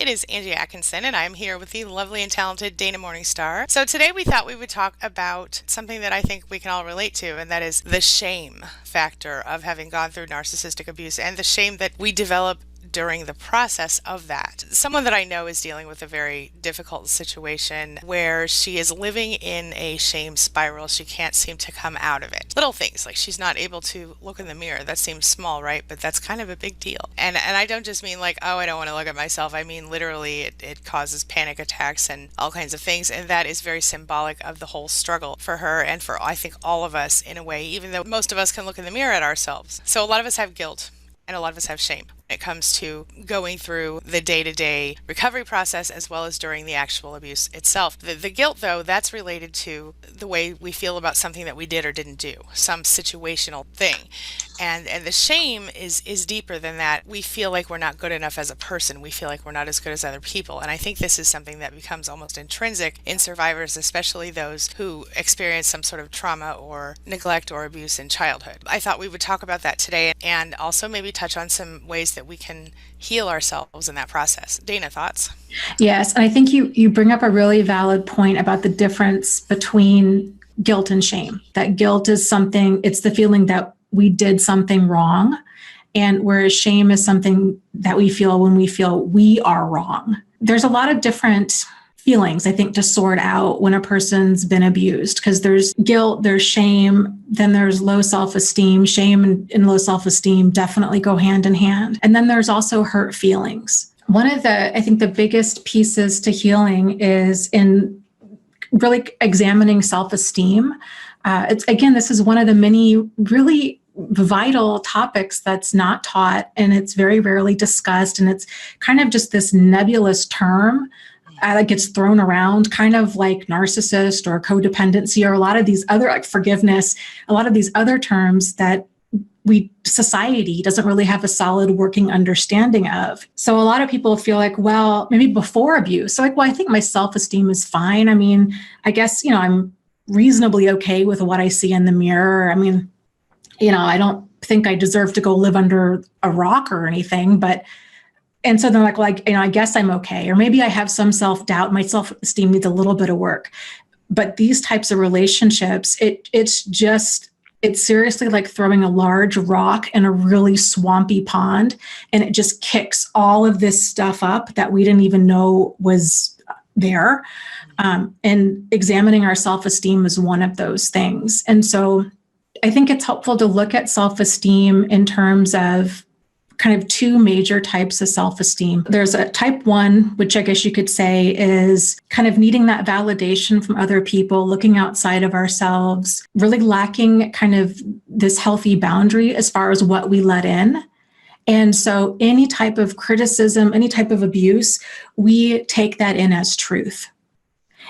It is Angie Atkinson, and I'm here with the lovely and talented Dana Morningstar. So today we thought we would talk about something that I think we can all relate to, and that is the shame factor of having gone through narcissistic abuse and the shame that we develop during the process of that. Someone that I know is dealing with a very difficult situation where she is living in a shame spiral. She can't seem to come out of it. Little things like she's not able to look in the mirror. That seems small, right? But that's kind of a big deal. And I don't just mean like, oh, I don't want to look at myself. I mean literally it causes panic attacks and all kinds of things. And that is very symbolic of the whole struggle for her and for I think all of us in a way, even though most of us can look in the mirror at ourselves. So a lot of us have guilt. And a lot of us have shame when it comes to going through the day-to-day recovery process as well as during the actual abuse itself. The guilt, though, that's related to the way we feel about something that we did or didn't do, some situational thing. And the shame is deeper than that. We feel like we're not good enough as a person. We feel like we're not as good as other people. And I think this is something that becomes almost intrinsic in survivors, especially those who experience some sort of trauma or neglect or abuse in childhood. I thought we would talk about that today and also maybe touch on some ways that we can heal ourselves in that process. Dana, thoughts? Yes, and I think you bring up a really valid point about the difference between guilt and shame. That guilt is something, it's the feeling that we did something wrong, and whereas shame is something that we feel when we feel we are wrong. There's a lot of different feelings, I think, to sort out when a person's been abused, because there's guilt, there's shame, then there's low self-esteem. Shame and low self-esteem definitely go hand in hand. And then there's also hurt feelings. One of I think the biggest pieces to healing is in really examining self-esteem. This is one of the many really vital topics that's not taught, and it's very rarely discussed, and it's kind of just this nebulous term that gets thrown around, kind of like narcissist or codependency or a lot of these other, like forgiveness, a lot of these other terms that society doesn't really have a solid working understanding of. So a lot of people feel like, well, maybe before abuse, so like, well, I think my self-esteem is fine. I mean, I guess, I'm reasonably okay with what I see in the mirror. I mean, I don't think I deserve to go live under a rock or anything, and so they're like, I guess I'm okay. Or maybe I have some self-doubt. My self-esteem needs a little bit of work. But these types of relationships, it's seriously like throwing a large rock in a really swampy pond, and it just kicks all of this stuff up that we didn't even know was there. And examining our self-esteem is one of those things. And so I think it's helpful to look at self-esteem in terms of kind of two major types of self-esteem. There's a type 1, which I guess you could say is kind of needing that validation from other people, looking outside of ourselves, really lacking kind of this healthy boundary as far as what we let in. And so any type of criticism, any type of abuse, we take that in as truth.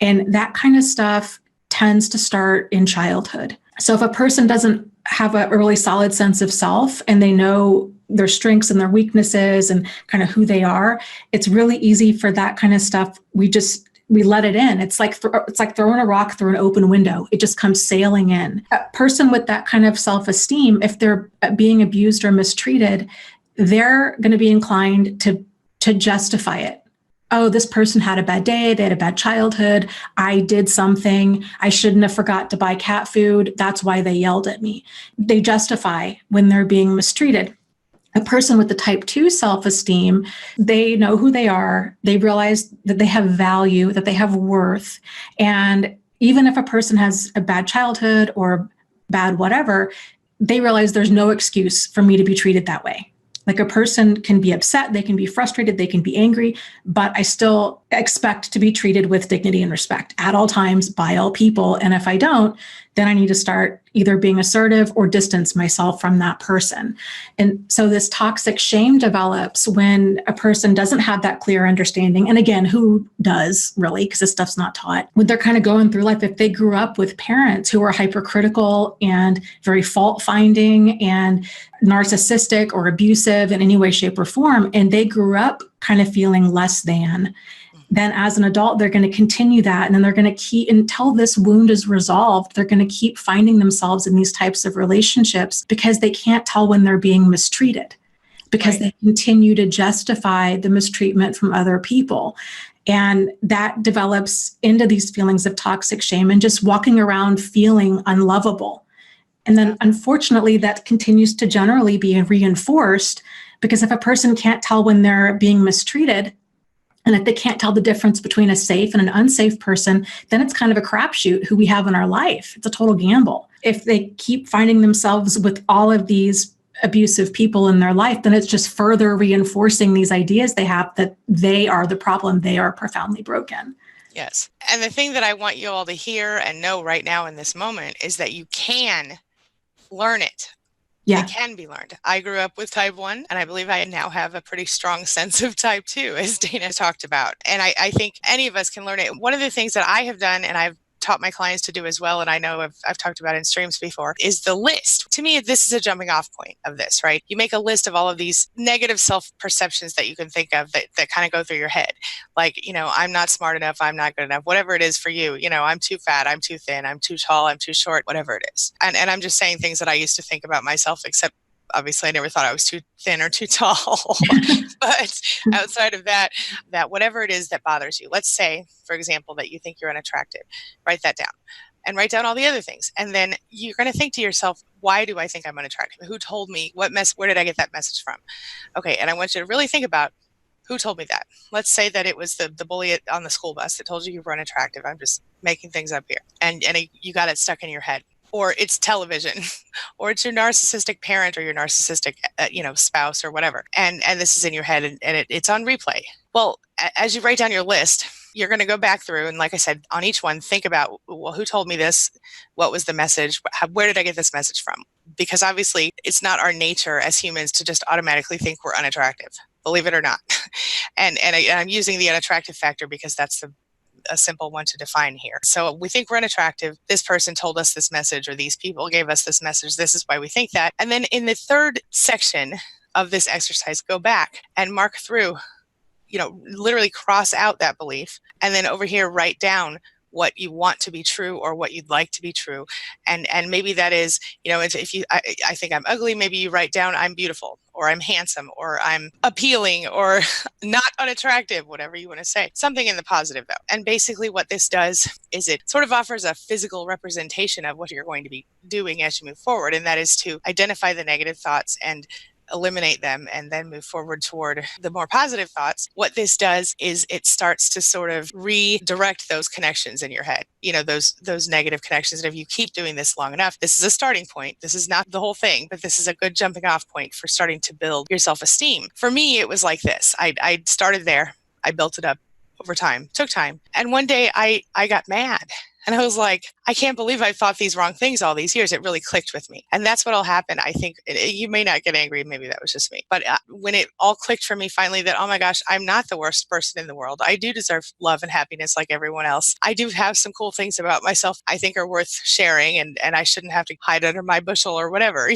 And that kind of stuff tends to start in childhood. So if a person doesn't have a really solid sense of self and they know their strengths and their weaknesses and kind of who they are, it's really easy for that kind of stuff. We let it in. It's like throwing a rock through an open window. It just comes sailing in. A person with that kind of self-esteem, if they're being abused or mistreated, they're going to be inclined to justify it. Oh, this person had a bad day. They had a bad childhood. I did something. I shouldn't have forgot to buy cat food. That's why they yelled at me. They justify when they're being mistreated. A person with the type 2 self-esteem, they know who they are. They realize that they have value, that they have worth. And even if a person has a bad childhood or bad whatever, they realize there's no excuse for me to be treated that way. Like a person can be upset, they can be frustrated, they can be angry, but I still expect to be treated with dignity and respect at all times by all people. And if I don't, then I need to start either being assertive or distance myself from that person. And so this toxic shame develops when a person doesn't have that clear understanding. And again, who does really, because this stuff's not taught. When they're kind of going through life, if they grew up with parents who are hypercritical and very fault-finding and narcissistic or abusive in any way, shape, or form, and they grew up kind of feeling less than, then as an adult, they're going to continue that. And then they're going to keep, until this wound is resolved, they're going to keep finding themselves in these types of relationships because they can't tell when they're being mistreated. because Right. they continue to justify the mistreatment from other people. And that develops into these feelings of toxic shame and just walking around feeling unlovable. And then, Yeah. unfortunately, that continues to generally be reinforced, because if a person can't tell when they're being mistreated, and if they can't tell the difference between a safe and an unsafe person, then it's kind of a crapshoot who we have in our life. It's a total gamble. If they keep finding themselves with all of these abusive people in their life, then it's just further reinforcing these ideas they have that they are the problem, they are profoundly broken. Yes. And the thing that I want you all to hear and know right now in this moment is that you can learn it. Yeah. It can be learned. I grew up with type 1, and I believe I now have a pretty strong sense of type 2, as Dana talked about. And I think any of us can learn it. One of the things that I have done, and I've taught my clients to do as well, and I know I've talked about in streams before, is the list. To me, this is a jumping off point of this, right? You make a list of all of these negative self-perceptions that you can think of that kind of go through your head. Like, I'm not smart enough, I'm not good enough, whatever it is for you. I'm too fat, I'm too thin, I'm too tall, I'm too short, whatever it is. And I'm just saying things that I used to think about myself, except obviously I never thought I was too thin or too tall. But outside of that whatever it is that bothers you, let's say, for example, that you think you're unattractive, write that down and write down all the other things. And then you're going to think to yourself, why do I think I'm unattractive? Who told me? Where did I get that message from? Okay. And I want you to really think about who told me that. Let's say that it was the bully on the school bus that told you were unattractive. I'm just making things up here. And you got it stuck in your head. Or it's television, or it's your narcissistic parent or your narcissistic, spouse or whatever. And this is in your head and it's on replay. Well, as you write down your list, you're going to go back through. And like I said, on each one, think about, well, who told me this? What was the message? Where did I get this message from? Because obviously it's not our nature as humans to just automatically think we're unattractive, believe it or not. And I'm using the unattractive factor because that's a simple one to define here. So we think we're unattractive. This person told us this message, or these people gave us this message. This is why we think that. And then in the third section of this exercise, go back and mark through, literally cross out that belief. And then over here, write down what you want to be true or what you'd like to be true. And maybe that is, if I think I'm ugly, maybe you write down I'm beautiful, or I'm handsome, or I'm appealing, or not unattractive, whatever you want to say. Something in the positive, though. And basically what this does is it sort of offers a physical representation of what you're going to be doing as you move forward. And that is to identify the negative thoughts and eliminate them and then move forward toward the more positive thoughts. What this does is it starts to sort of redirect those connections in your head, those negative connections. And if you keep doing this long enough, this is a starting point. This is not the whole thing, but this is a good jumping off point for starting to build your self-esteem. For me, it was like this. I started there. I built it up over time, took time. And one day I got mad. And I was like, I can't believe I thought these wrong things all these years. It really clicked with me. And that's what'll happen. I think you may not get angry. Maybe that was just me. But when it all clicked for me finally that, oh my gosh, I'm not the worst person in the world. I do deserve love and happiness like everyone else. I do have some cool things about myself I think are worth sharing. And I shouldn't have to hide under my bushel or whatever,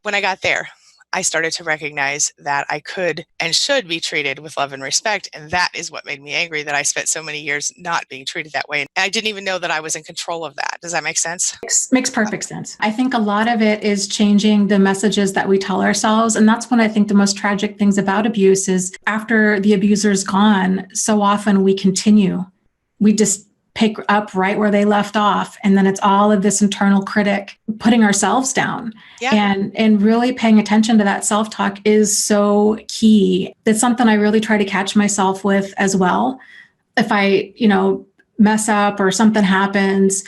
When I got there, I started to recognize that I could and should be treated with love and respect. And that is what made me angry, that I spent so many years not being treated that way. And I didn't even know that I was in control of that. Does that make sense? Makes perfect sense. I think a lot of it is changing the messages that we tell ourselves. And that's when I think the most tragic things about abuse is after the abuser's gone, so often we continue. We just pick up right where they left off. And then it's all of this internal critic putting ourselves down. Yeah. And really paying attention to that self-talk is so key. It's something I really try to catch myself with as well. If I, mess up or something happens,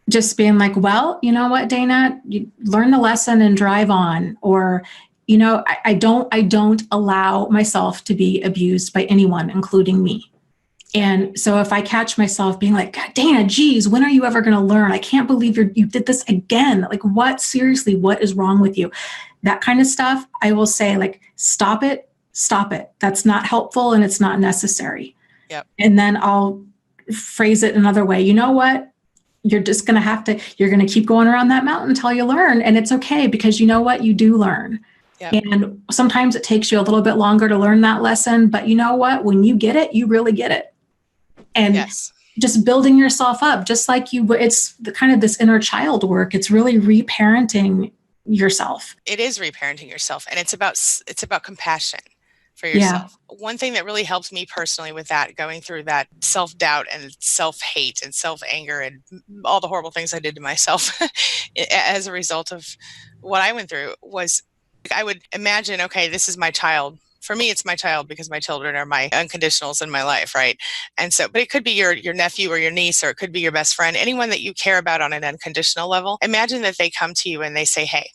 just being like, well, you know what, Dana, you learn the lesson and drive on. Or, I don't allow myself to be abused by anyone, including me. And so if I catch myself being like, God, Dana, geez, when are you ever going to learn? I can't believe you did this again. Like, what? Seriously, what is wrong with you? That kind of stuff, I will say, like, stop it. That's not helpful and it's not necessary. Yep. And then I'll phrase it another way. You know what? You're just going to you're going to keep going around that mountain until you learn. And it's okay, because you know what? You do learn. Yep. And sometimes it takes you a little bit longer to learn that lesson. But you know what? When you get it, you really get it. And yes, just building yourself up, just like it's the kind of this inner child work. It's really reparenting yourself. It is reparenting yourself, and it's about compassion for Yeah. yourself. One thing that really helped me personally with that, going through that self-doubt and self-hate and self-anger and all the horrible things I did to myself as a result of what I went through, was I would imagine, okay, this is my child. For me, it's my child because my children are my unconditionals in my life, right? And so, but it could be your nephew or your niece, or it could be your best friend, anyone that you care about on an unconditional level. Imagine that they come to you and they say, hey,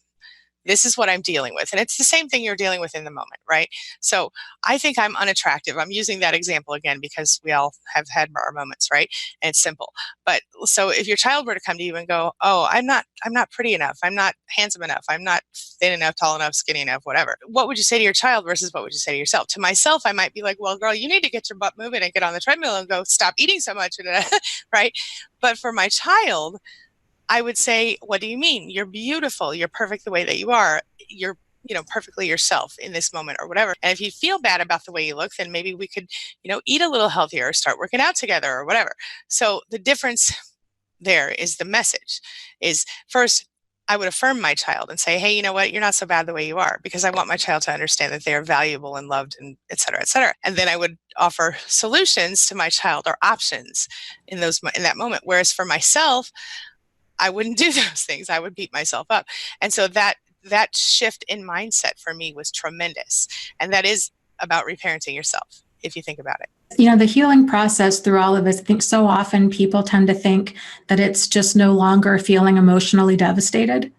this is what I'm dealing with. And it's the same thing you're dealing with in the moment, right? So I think I'm unattractive. I'm using that example again because we all have had our moments, right? And it's simple. But so if your child were to come to you and go, oh, I'm not pretty enough. I'm not handsome enough. I'm not thin enough, tall enough, skinny enough, whatever. What would you say to your child versus what would you say to yourself? To myself, I might be like, well, girl, you need to get your butt moving and get on the treadmill and go stop eating so much, right? But for my child, I would say, what do you mean? You're beautiful. You're perfect the way that you are. You're, perfectly yourself in this moment or whatever. And if you feel bad about the way you look, then maybe we could, eat a little healthier or start working out together or whatever. So the difference there is the message is, first, I would affirm my child and say, hey, you know what? You're not so bad the way you are, because I want my child to understand that they are valuable and loved, and et cetera, et cetera. And then I would offer solutions to my child, or options in that moment. Whereas for myself, I wouldn't do those things. I would beat myself up. And so that shift in mindset for me was tremendous. And that is about reparenting yourself, if you think about it. The healing process through all of this, I think so often people tend to think that it's just no longer feeling emotionally devastated.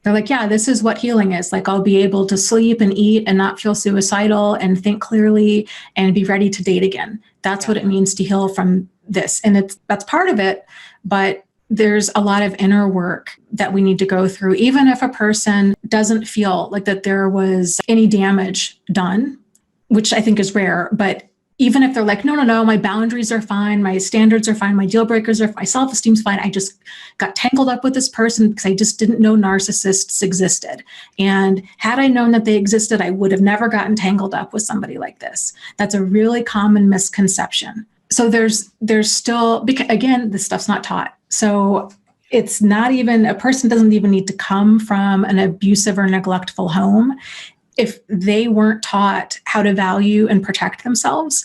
They're like, yeah, this is what healing is. Like, I'll be able to sleep and eat and not feel suicidal and think clearly and be ready to date again. That's what it means to heal from this. And that's part of it. But there's a lot of inner work that we need to go through. Even if a person doesn't feel like that there was any damage done, which I think is rare, but even if they're like, no, my boundaries are fine, my standards are fine, my deal breakers are, my self-esteem's fine, I just got tangled up with this person because I just didn't know narcissists existed. And had I known that they existed, I would have never gotten tangled up with somebody like this. That's a really common misconception. So there's still, because again, this stuff's not taught. So it's not even, a person doesn't even need to come from an abusive or neglectful home. If they weren't taught how to value and protect themselves,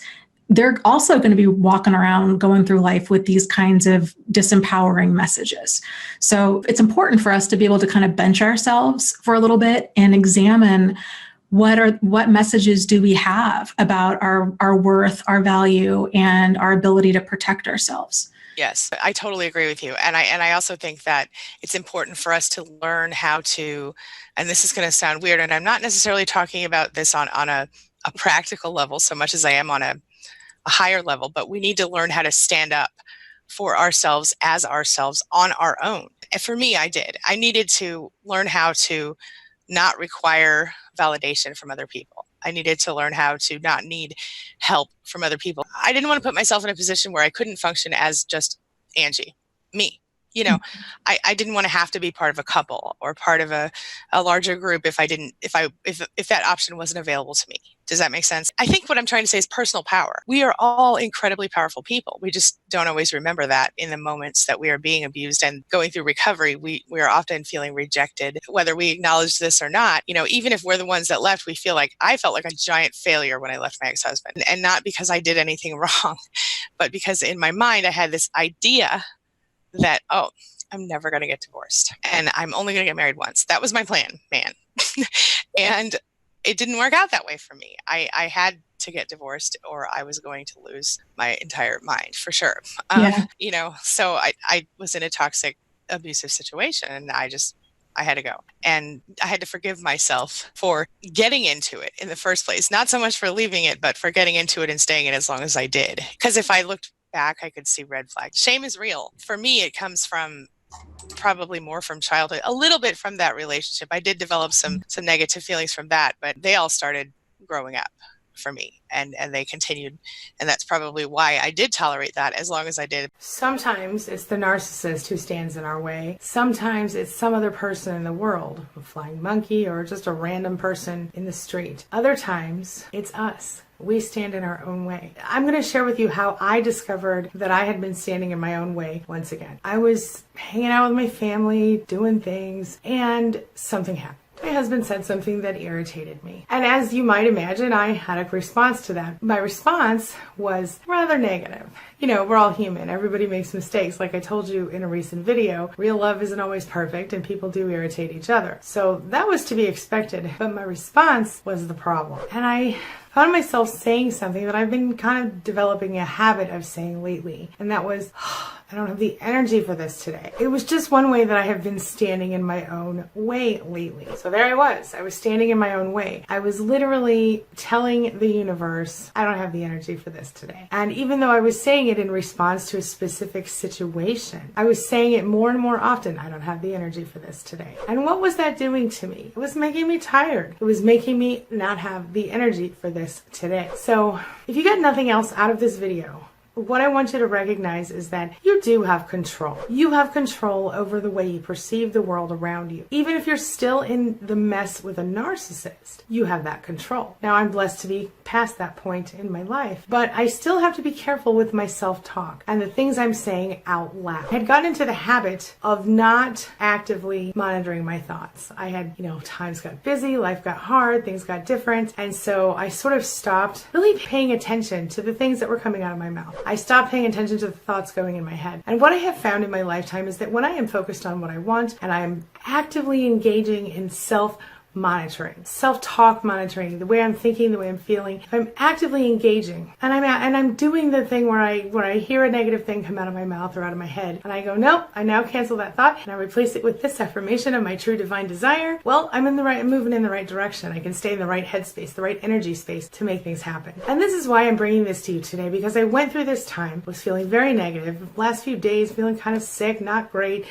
they're also going to be walking around going through life with these kinds of disempowering messages. So it's important for us to be able to kind of bench ourselves for a little bit and examine what messages do we have about our worth, our value, and our ability to protect ourselves. Yes, I totally agree with you. And I also think that it's important for us to learn how to, and this is going to sound weird, and I'm not necessarily talking about this on a practical level so much as I am on a higher level, but we need to learn how to stand up for ourselves as ourselves on our own. And for me, I did. I needed to learn how to not require validation from other people. I needed to learn how to not need help from other people. I didn't want to put myself in a position where I couldn't function as just Angie, me. I didn't want to have to be part of a couple or part of a larger group if that option wasn't available to me. Does that make sense? I think what I'm trying to say is personal power. We are all incredibly powerful people. We just don't always remember that in the moments that we are being abused and going through recovery. We are often feeling rejected, whether we acknowledge this or not. Even if we're the ones that left, I felt like a giant failure when I left my ex-husband, and not because I did anything wrong, but because in my mind I had this idea that, I'm never going to get divorced and I'm only going to get married once. That was my plan, man. And it didn't work out that way for me. I had to get divorced or I was going to lose my entire mind for sure. So I was in a toxic, abusive situation, and I had to go. And I had to forgive myself for getting into it in the first place. Not so much for leaving it, but for getting into it and staying in as long as I did. Because if I looked back, I could see red flags. Shame is real. For me, it comes from probably more from childhood, a little bit from that relationship. I did develop some negative feelings from that, but they all started growing up for me, and they continued. And that's probably why I did tolerate that as long as I did. Sometimes it's the narcissist who stands in our way. Sometimes it's some other person in the world, a flying monkey or just a random person in the street. Other times it's us. we stand in our own way. I'm going to share with you how I discovered that I had been standing in my own way once again. I was hanging out with my family, doing things, and something happened. My husband said something that irritated me. And as you might imagine, I had a response to that. My response was rather negative. You know, we're all human. Everybody makes mistakes. Like I told you in a recent video, real love isn't always perfect and people do irritate each other. So that was to be expected. But my response was the problem. And I found myself saying something that I've been kind of developing a habit of saying lately. And that was, I don't have the energy for this today. It was just one way that I have been standing in my own way lately. So there I was. I was standing in my own way. I was literally telling the universe, I don't have the energy for this today. And even though I was saying it in response to a specific situation, I was saying it more and more often, I don't have the energy for this today. And what was that doing to me? It was making me tired. It was making me not have the energy for this today. So if you got nothing else out of this video, what I want you to recognize is that you do have control. You have control over the way you perceive the world around you. Even if you're still in the mess with a narcissist, you have that control. Now, I'm blessed to be past that point in my life, but I still have to be careful with my self-talk and the things I'm saying out loud. I had gotten into the habit of not actively monitoring my thoughts. I had, times got busy, life got hard, things got different, and so I sort of stopped really paying attention to the things that were coming out of my mouth. I stopped paying attention to the thoughts going in my head. And what I have found in my lifetime is that when I am focused on what I want and I am actively engaging in self-monitoring, self-talk monitoring, the way I'm thinking, the way I'm feeling, if I'm actively engaging and I'm doing the thing where I hear a negative thing come out of my mouth or out of my head and I go, nope, I now cancel that thought and I replace it with this affirmation of my true divine desire. Well, I'm moving in the right direction. I can stay in the right headspace, the right energy space to make things happen. And this is why I'm bringing this to you today, because I went through this time, was feeling very negative, last few days feeling kind of sick, not great,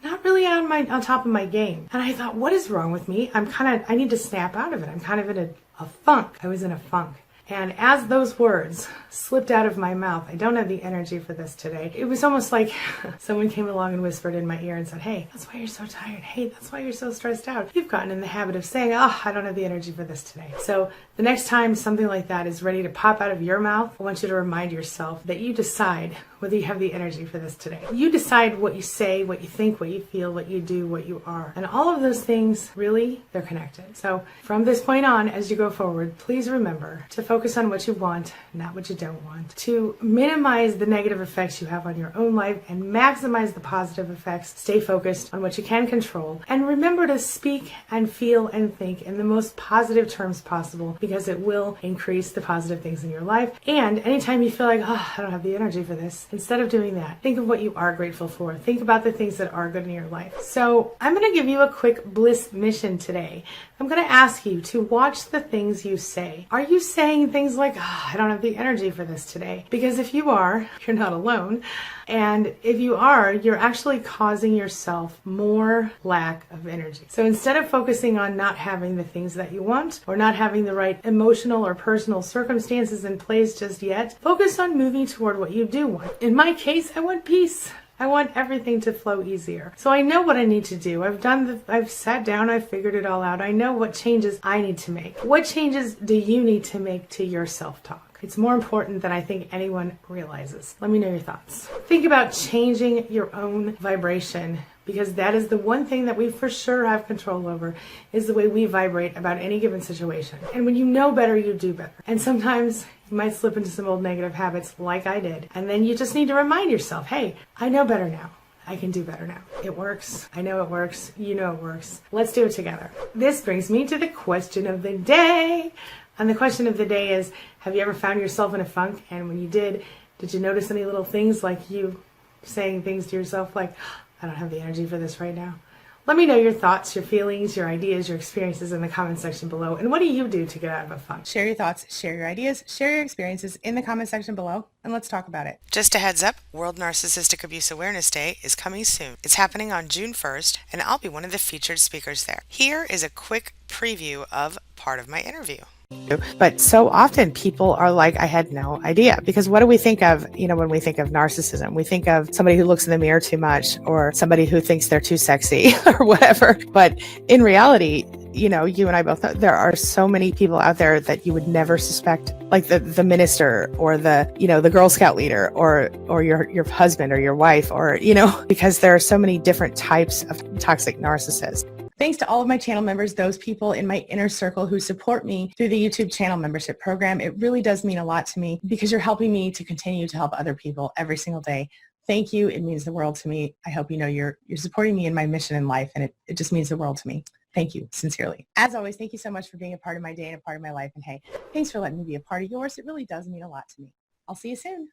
not really on top of my game. And I thought, what is wrong with me? I need to snap out of it. I'm kind of in a funk. I was in a funk. And as those words slipped out of my mouth, I don't have the energy for this today. It was almost like someone came along and whispered in my ear and said, hey, that's why you're so tired. Hey, that's why you're so stressed out. You've gotten in the habit of saying, I don't have the energy for this today. So the next time something like that is ready to pop out of your mouth, I want you to remind yourself that you decide whether you have the energy for this today. You decide what you say, what you think, what you feel, what you do, what you are. And all of those things, really, they're connected. So from this point on, as you go forward, please remember to focus on what you want, not what you don't want. To minimize the negative effects you have on your own life and maximize the positive effects. Stay focused on what you can control. And remember to speak and feel and think in the most positive terms possible, because it will increase the positive things in your life. And anytime you feel like, I don't have the energy for this, instead of doing that, think of what you are grateful for. Think about the things that are good in your life. So I'm going to give you a quick bliss mission today. I'm going to ask you to watch the things you say. Are you saying things like, I don't have the energy for this today? Because if you are, you're not alone. And if you are, you're actually causing yourself more lack of energy. So instead of focusing on not having the things that you want or not having the right emotional or personal circumstances in place just yet, focus on moving toward what you do want. In my case, I want peace. I want everything to flow easier. So I know what I need to do. I've sat down, I've figured it all out. I know what changes I need to make. What changes do you need to make to your self-talk? It's more important than I think anyone realizes. Let me know your thoughts. Think about changing your own vibration, because that is the one thing that we for sure have control over, is the way we vibrate about any given situation. And when you know better, you do better. And sometimes you might slip into some old negative habits like I did. And then you just need to remind yourself, hey, I know better now. I can do better now. It works. I know it works. You know it works. Let's do it together. This brings me to the question of the day. And the question of the day is, have you ever found yourself in a funk? And when you did you notice any little things, like you saying things to yourself like, I don't have the energy for this right now? Let me know your thoughts, your feelings, your ideas, your experiences in the comment section below. And what do you do to get out of a funk? Share your thoughts, share your ideas, share your experiences in the comment section below, and let's talk about it. Just a heads up, World Narcissistic Abuse Awareness Day is coming soon. It's happening on June 1st, and I'll be one of the featured speakers there. Here is a quick preview of part of my interview. But so often people are like, I had no idea. Because what do we think of, when we think of narcissism? We think of somebody who looks in the mirror too much, or somebody who thinks they're too sexy or whatever. But in reality, you know, you and I both know there are so many people out there that you would never suspect, like the minister or the, you know, the Girl Scout leader or your husband or your wife, or, you know, because there are so many different types of toxic narcissists. Thanks to all of my channel members, those people in my inner circle who support me through the YouTube channel membership program. It really does mean a lot to me because you're helping me to continue to help other people every single day. Thank you. It means the world to me. I hope you know you're supporting me in my mission in life, and it just means the world to me. Thank you, sincerely. As always, thank you so much for being a part of my day and a part of my life. And hey, thanks for letting me be a part of yours. It really does mean a lot to me. I'll see you soon.